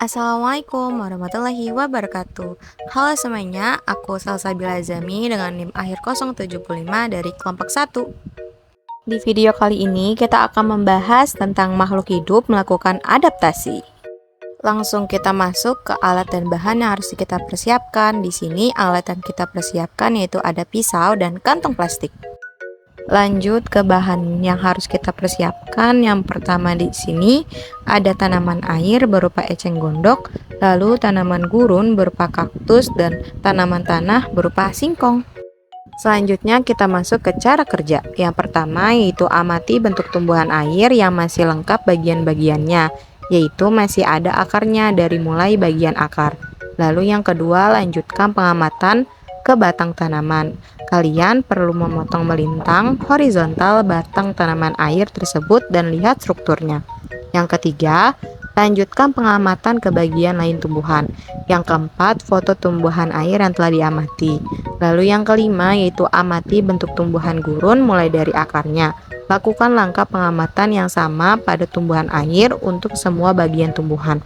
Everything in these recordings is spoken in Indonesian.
Assalamualaikum warahmatullahi wabarakatuh. Halo semuanya, aku Salsabila Azami dengan NIM akhir 075 dari kelompok 1. Di video kali ini kita akan membahas tentang makhluk hidup melakukan adaptasi. Langsung kita masuk ke alat dan bahan yang harus kita persiapkan. Di sini alat yang kita persiapkan yaitu ada pisau dan kantong plastik. Lanjut ke bahan yang harus kita persiapkan. Yang pertama di sini ada tanaman air berupa eceng gondok, lalu tanaman gurun berupa kaktus dan tanaman tanah berupa singkong. Selanjutnya kita masuk ke cara kerja. Yang pertama yaitu amati bentuk tumbuhan air yang masih lengkap bagian-bagiannya, yaitu masih ada akarnya dari mulai bagian akar. Lalu yang kedua, lanjutkan pengamatan ke batang tanaman. Kalian perlu memotong melintang horizontal batang tanaman air tersebut dan lihat strukturnya. Yang ketiga, lanjutkan pengamatan ke bagian lain tumbuhan. Yang keempat, foto tumbuhan air yang telah diamati. Lalu yang kelima yaitu amati bentuk tumbuhan gurun mulai dari akarnya. Lakukan langkah pengamatan yang sama pada tumbuhan air untuk semua bagian tumbuhan.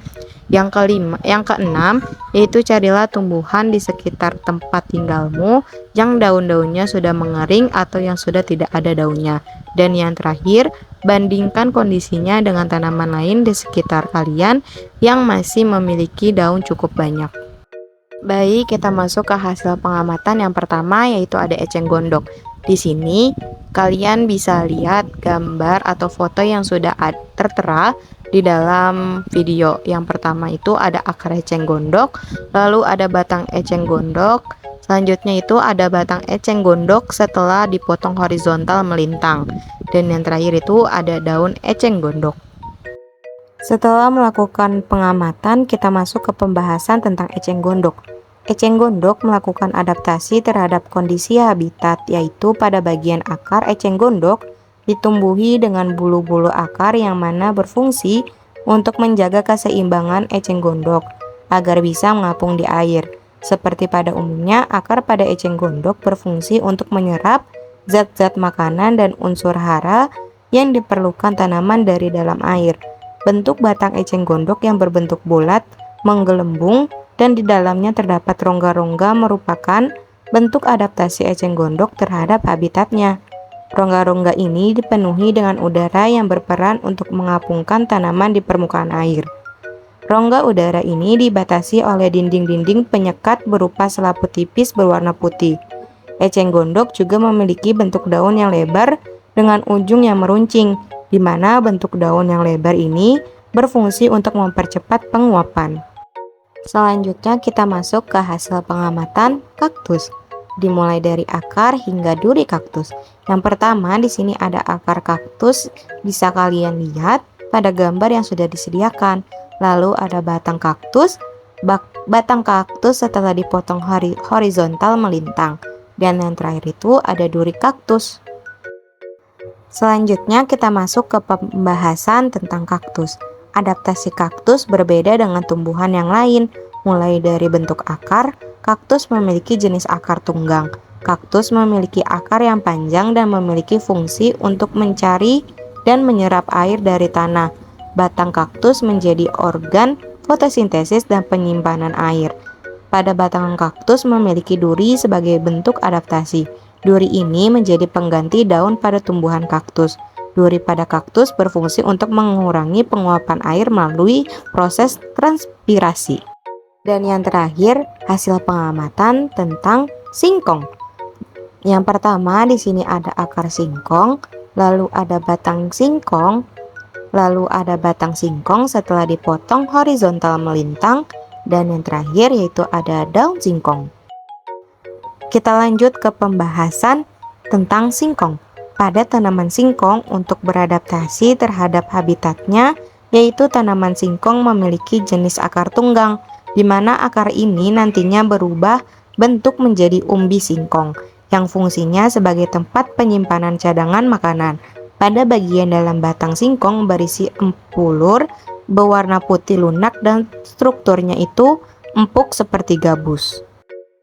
Yang keenam yaitu carilah tumbuhan di sekitar tempat tinggalmu yang daun-daunnya sudah mengering atau yang sudah tidak ada daunnya. Dan yang terakhir, bandingkan kondisinya dengan tanaman lain di sekitar kalian yang masih memiliki daun cukup banyak. Baik, kita masuk ke hasil pengamatan yang pertama yaitu ada eceng gondok. Di sini kalian bisa lihat gambar atau foto yang sudah tertera di dalam video. Yang pertama itu ada akar eceng gondok, lalu ada batang eceng gondok, selanjutnya itu ada batang eceng gondok setelah dipotong horizontal melintang, dan yang terakhir itu ada daun eceng gondok. Setelah melakukan pengamatan, kita masuk ke pembahasan tentang eceng gondok. Eceng gondok melakukan adaptasi terhadap kondisi habitat, yaitu pada bagian akar eceng gondok ditumbuhi dengan bulu-bulu akar yang mana berfungsi untuk menjaga keseimbangan eceng gondok agar bisa mengapung di air. Seperti pada umumnya, akar pada eceng gondok berfungsi untuk menyerap zat-zat makanan dan unsur hara yang diperlukan tanaman dari dalam air. Bentuk batang eceng gondok yang berbentuk bulat, menggelembung, dan di dalamnya terdapat rongga-rongga merupakan bentuk adaptasi eceng gondok terhadap habitatnya. Rongga-rongga ini dipenuhi dengan udara yang berperan untuk mengapungkan tanaman di permukaan air. Rongga udara ini dibatasi oleh dinding-dinding penyekat berupa selaput tipis berwarna putih. Eceng gondok juga memiliki bentuk daun yang lebar dengan ujung yang meruncing, di mana bentuk daun yang lebar ini berfungsi untuk mempercepat penguapan. Selanjutnya kita masuk ke hasil pengamatan kaktus, dimulai dari akar hingga duri kaktus. Yang pertama di sini ada akar kaktus, bisa kalian lihat pada gambar yang sudah disediakan. Lalu ada batang kaktus, batang kaktus setelah dipotong horizontal melintang. Dan yang terakhir itu ada duri kaktus. Selanjutnya kita masuk ke pembahasan tentang kaktus. Adaptasi kaktus berbeda dengan tumbuhan yang lain. Mulai dari bentuk akar, kaktus memiliki jenis akar tunggang. Kaktus memiliki akar yang panjang dan memiliki fungsi untuk mencari dan menyerap air dari tanah. Batang kaktus menjadi organ fotosintesis dan penyimpanan air. Pada batang kaktus memiliki duri sebagai bentuk adaptasi. Duri ini menjadi pengganti daun pada tumbuhan kaktus. Duri pada kaktus berfungsi untuk mengurangi penguapan air melalui proses transpirasi. Dan yang terakhir, hasil pengamatan tentang singkong. Yang pertama di sini ada akar singkong, lalu ada batang singkong, lalu ada batang singkong setelah dipotong horizontal melintang, dan yang terakhir yaitu ada daun singkong. Kita lanjut ke pembahasan tentang singkong. Pada tanaman singkong untuk beradaptasi terhadap habitatnya, yaitu tanaman singkong memiliki jenis akar tunggang, di mana akar ini nantinya berubah bentuk menjadi umbi singkong, yang fungsinya sebagai tempat penyimpanan cadangan makanan. Pada bagian dalam batang singkong berisi empulur berwarna putih lunak dan strukturnya itu empuk seperti gabus.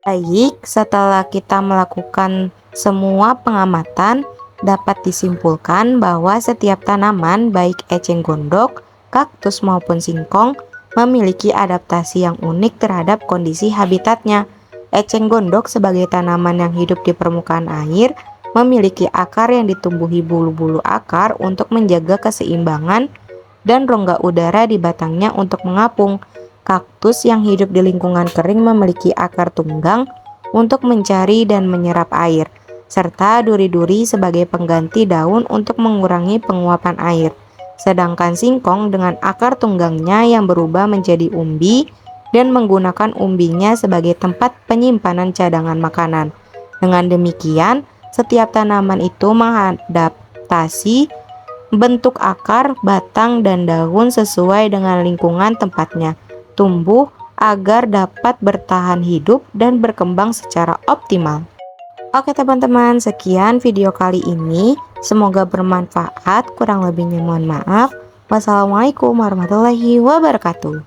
Baik, setelah kita melakukan semua pengamatan, dapat disimpulkan bahwa setiap tanaman baik eceng gondok, kaktus maupun singkong memiliki adaptasi yang unik terhadap kondisi habitatnya. Eceng gondok sebagai tanaman yang hidup di permukaan air memiliki akar yang ditumbuhi bulu-bulu akar untuk menjaga keseimbangan dan rongga udara di batangnya untuk mengapung. Kaktus yang hidup di lingkungan kering memiliki akar tunggang untuk mencari dan menyerap air, serta duri-duri sebagai pengganti daun untuk mengurangi penguapan air. Sedangkan singkong dengan akar tunggangnya yang berubah menjadi umbi dan menggunakan umbinya sebagai tempat penyimpanan cadangan makanan. Dengan demikian, setiap tanaman itu mengadaptasi bentuk akar, batang, dan daun sesuai dengan lingkungan tempatnya tumbuh agar dapat bertahan hidup dan berkembang secara optimal. Oke teman-teman, sekian video kali ini. Semoga bermanfaat. Kurang lebihnya mohon maaf. Wassalamualaikum warahmatullahi wabarakatuh.